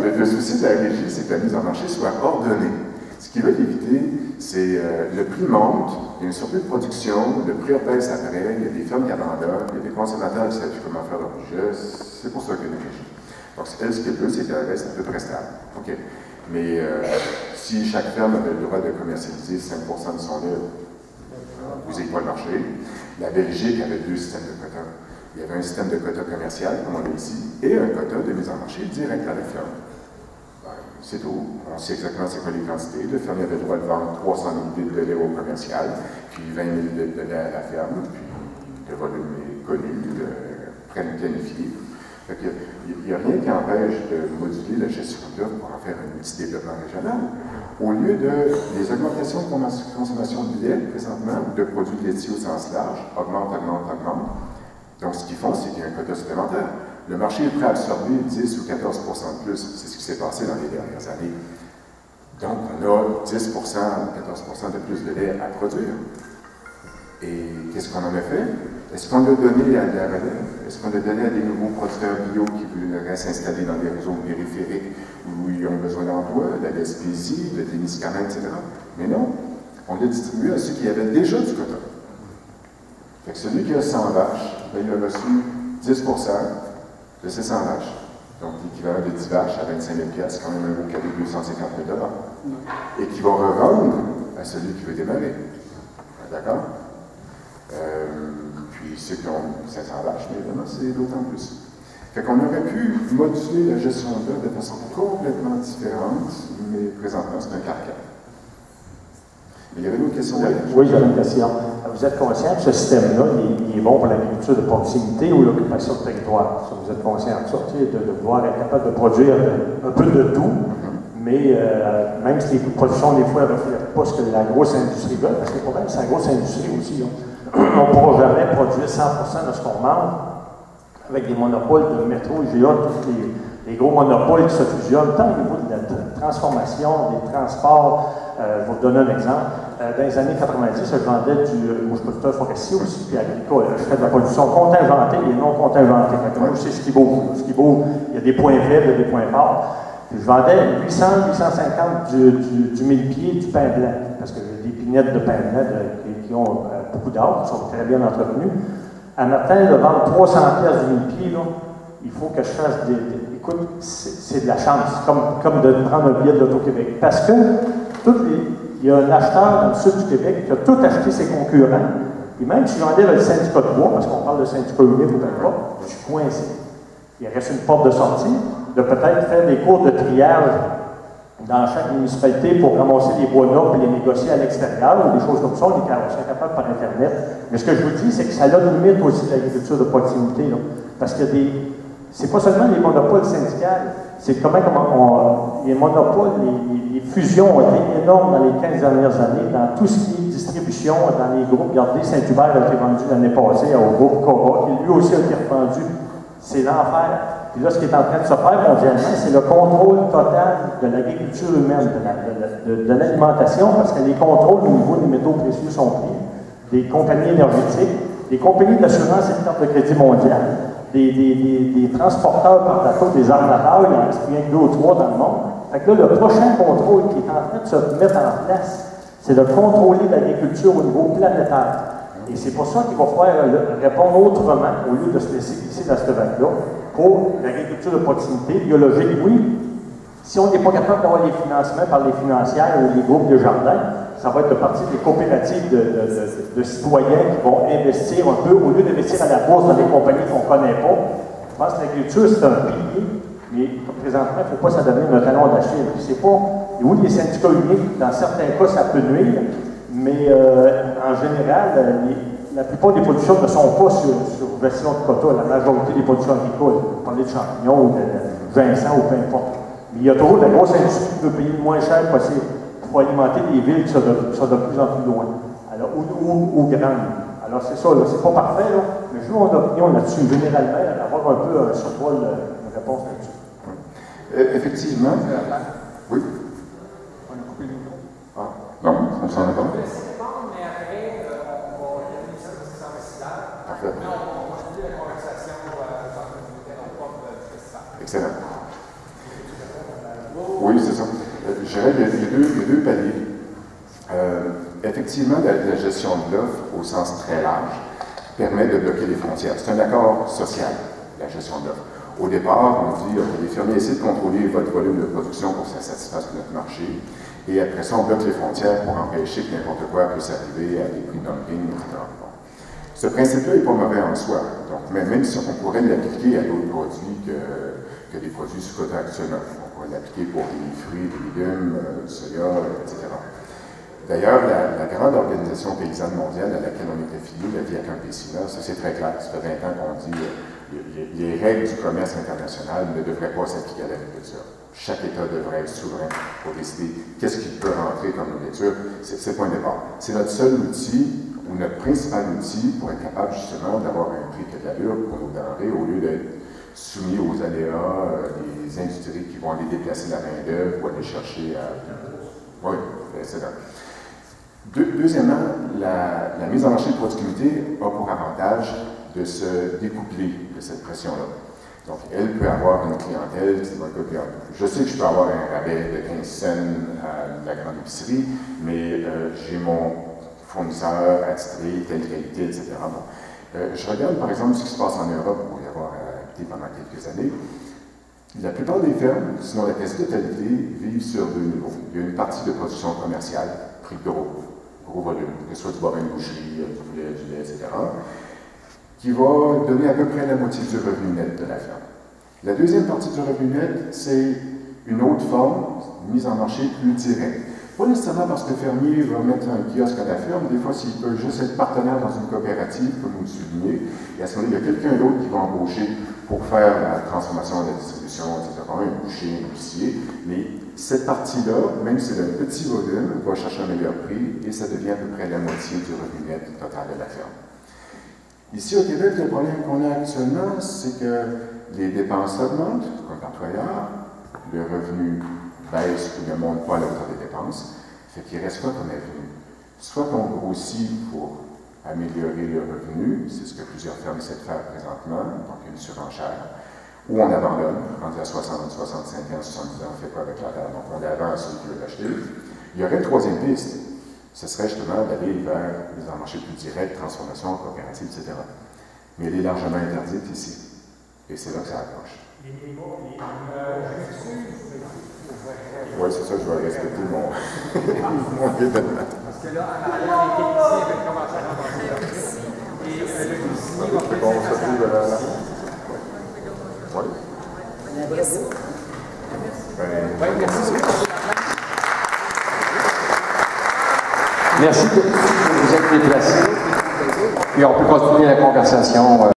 Le souci de la régie, c'est que la mise en marché soit ordonnée. Ce qu'ils veulent éviter, c'est le prix monte, il y a une surplus de production, le prix baisse après, il y a des fermes qui abandonnent, il y a des consommateurs qui ne savent plus comment faire leur budget. C'est pour ça qu'il y a une régie. Donc, elle, ce qu'elle veut, c'est qu'elle reste à peu près stable. OK. Mais si chaque ferme avait le droit de commercialiser 5 de son lait, vous n'avez pas le marché. La Belgique avait deux systèmes de quotas. Il y avait un système de quota commercial, comme on l'a ici, et un quota de mise en marché direct à la ferme. C'est tout. On sait exactement c'est quoi les quantités. Le fermier avait le droit de vendre 300 000 litres de lait au commercial, puis 20 000 litres de lait à la ferme, puis le volume est connu, planifié. Il n'y a rien qui empêche de moduler la gestion d'offres pour en faire un outil de développement régional. Au lieu de les augmentations de consommation de lait, présentement, de produits laitiers au sens large, augmentent. Donc, ce qu'ils font, c'est qu'il y a un quota supplémentaire. Le marché est prêt à absorber 10 ou 14 de plus. C'est ce qui s'est passé dans les dernières années. Donc, on a 10 ou 14 de plus de lait à produire. Et qu'est-ce qu'on en a fait? Est-ce qu'on l'a donné à la relève? Est-ce qu'on l'a donné à des nouveaux producteurs bio qui voudraient s'installer dans des réseaux périphériques où ils ont besoin d'emploi, de la Gaspésie, de Témiscamingue, etc.? Mais non, on l'a distribué à ceux qui avaient déjà du quota. Fait que celui qui a 100 vaches, ben, il a reçu 10 de ces 100 vaches. Donc, l'équivalent de 10 vaches à 25 000 $, quand même un beau cadeau de 250 000 $. Et qui va revendre à celui qui veut démarrer. D'accord? Puis ceux qui ont 500 vaches, mais évidemment, c'est d'autant plus. Fait qu'on aurait pu moduler la gestion d'œuvre de façon complètement différente, mais présentement, c'est un carcan. Il y avait une autre question? Oui, j'avais une question. Vous êtes conscient que ce système-là, il est bon pour l'agriculture de proximité ou l'occupation de territoire? Vous êtes conscient de ça, de pouvoir être capable de produire un peu de tout, mais même si les coûts de production, des fois, ne reflètent pas ce que la grosse industrie veut, parce que le problème, c'est la grosse industrie aussi. On ne pourra jamais produire 100 de ce qu'on mange avec des monopoles de métro, IGA, tous les gros monopoles qui se fusionnent, tant au niveau de la transformation, des transports. Je vais vous donner un exemple. Dans les années 90, je vendais moi, je suis producteur forestier aussi, puis agricole. Je fais de la production contingentée et non contingentée. Moi, je sais ce qui bouge. Ce qui bouge, il y a des points faibles, il y a des points forts. Puis je vendais 800, 850 du mille-pied, du pain blanc, parce que j'ai des pinettes de pain blanc qui ont beaucoup d'or, qui sont très bien entretenues. À matin, de vendre 300 pièces du mille-pied, là, il faut que je fasse écoute, c'est de la chance, comme de prendre un billet de l'Auto-Québec. Parce que il y a un acheteur dans le sud du Québec qui a tout acheté ses concurrents. Et même si j'enlève le syndicat de bois, parce qu'on parle de syndicat unique ou peu importe, je suis coincé. Il reste une porte de sortie, de peut-être faire des cours de triage dans chaque municipalité pour ramasser les bois nobles et les négocier à l'extérieur ou des choses comme ça. On est capable par Internet. Mais ce que je vous dis, c'est que ça a une limite aussi de l'agriculture de proximité. Là, parce qu'il y a des. C'est pas seulement les monopoles syndicaux, c'est les monopoles, les fusions ont été énormes dans les 15 dernières années, dans tout ce qui est distribution, dans les groupes. Regardez, Saint-Hubert a été vendu l'année passée au groupe Cora, qui lui aussi a été revendu. C'est l'enfer. Puis là, ce qui est en train de se faire mondialement, c'est le contrôle total de l'agriculture humaine, de l'alimentation, parce que les contrôles au niveau des métaux précieux sont pris, des compagnies énergétiques, des compagnies d'assurance et de carte de crédit mondiale, des transporteurs par bateau, des armateurs, il en reste rien que 2 ou 3 dans le monde. Fait que là, le prochain contrôle qui est en train de se mettre en place, c'est de contrôler l'agriculture au niveau planétaire. Et c'est pour ça qu'il va falloir répondre autrement, au lieu de se laisser glisser dans cette vague-là, pour l'agriculture de proximité, biologique, oui. Si on n'est pas capable d'avoir les financements par les financières ou les groupes de jardins, ça va être de partie des coopératives de citoyens qui vont investir un peu, au lieu d'investir à la bourse dans des compagnies qu'on ne connaît pas. Je pense que l'agriculture, c'est un pilier, mais présentement, il ne faut pas s'en donner un talon d'Achille. C'est pas, oui, les syndicats uniques, dans certains cas, ça peut nuire, mais en général, la plupart des productions ne sont pas sur version de quota. La majorité des productions agricoles, on peut parler de champignons ou de vincent ou peu importe. Mais il y a toujours de la grosse industrie qui veut payer le moins cher possible pour alimenter des villes qui sont de plus en plus loin, alors, ou grandes. Alors c'est ça, c'est pas parfait, là, mais je veux mon opinion là-dessus, généralement, avoir un peu un survol de réponse là-dessus. Effectivement. Oui. On a coupé le micro. Ah, non, on s'en est pas. Mais après, on va terminer ça parce que ça va être là. Parfait. Mais on va continuer la conversation dans le festival. Excellent. dirais qu'il y a deux paliers. Effectivement, la gestion de l'offre, au sens très large, permet de bloquer les frontières. C'est un accord social, la gestion de l'offre. Au départ, on dit que les fermiers essaient de contrôler votre volume de production pour que ça satisfasse notre marché. Et après ça, on bloque les frontières pour empêcher que n'importe quoi puisse arriver à des prix dumping, etc. Bon. Ce principe-là n'est pas mauvais en soi. Donc, même si on pourrait l'appliquer à d'autres produits que des produits sous quota actuellement. On pourrait l'appliquer pour des fruits, des légumes, du soya, etc. D'ailleurs, la grande organisation paysanne mondiale à laquelle on est affilié, la Via Campesina, ça c'est très clair. Ça fait 20 ans qu'on dit les règles du commerce international ne devraient pas s'appliquer à l'agriculture. Chaque État devrait être souverain pour décider qu'est-ce qu'il peut rentrer comme nourriture. C'est le point de départ. C'est notre seul outil, ou notre principal outil, pour être capable justement d'avoir un prix qui a de l'allure pour nos denrées, au lieu d'être soumis aux aléas des industries qui vont aller déplacer la main-d'œuvre ou aller chercher à. Oui, c'est ça. Deuxièmement, la mise en marché de productivité a pour avantage de se découpler de cette pression-là. Donc, elle peut avoir une clientèle qui va dire, je sais que je peux avoir un rabais de 15 cents à la grande épicerie, mais j'ai mon fournisseur attitré, telle qualité, etc. Bon. Je regarde par exemple ce qui se passe en Europe, pour y avoir habité pendant quelques années. La plupart des fermes, sinon la quasi-totalité, vivent sur deux niveaux. Il y a une partie de production commerciale, prix gros volume, que ce soit du bovin de boucherie, du poulet, du lait, etc., qui va donner à peu près la moitié du revenu net de la ferme. La deuxième partie du revenu net, c'est une autre forme, une mise en marché plus directe. Pas nécessairement parce que le fermier va mettre un kiosque à la ferme, des fois s'il peut juste être partenaire dans une coopérative, comme vous le soulignez, et à ce moment-là, il y a quelqu'un d'autre qui va embaucher pour faire la transformation et la distribution, etc., un boucher, un épicier, mais cette partie-là, même si c'est un petit volume, va chercher un meilleur prix et ça devient à peu près la moitié du revenu net total de la ferme. Ici au Québec, le problème qu'on a actuellement, c'est que les dépenses augmentent, comme partout ailleurs, le revenu baisse ou ne monte pas à la hauteur des dépenses, fait qu'il reste quoi comme revenu? Soit qu'on grossit pour améliorer le revenu, c'est ce que plusieurs fermes essaient de faire présentement, donc une surenchère, ou on abandonne, rendu à 60, 65 ans, 70 ans, on fait quoi avec la terre? Donc on avance ceux qui veulent l'acheter. Il y aurait une troisième piste, ce serait justement d'aller vers des marchés plus directs, transformation, coopérative, etc. Mais elle est largement interdite ici. Et c'est là que ça accroche. Oui, c'est ça, je vais respecter mon événement. Parce que là, en arrière, les techniciens veulent commencer à ramasser. Et le cuisinier va faire bon, ça fait la oui. Merci. Merci de vous être déplacés. Et on peut continuer la conversation.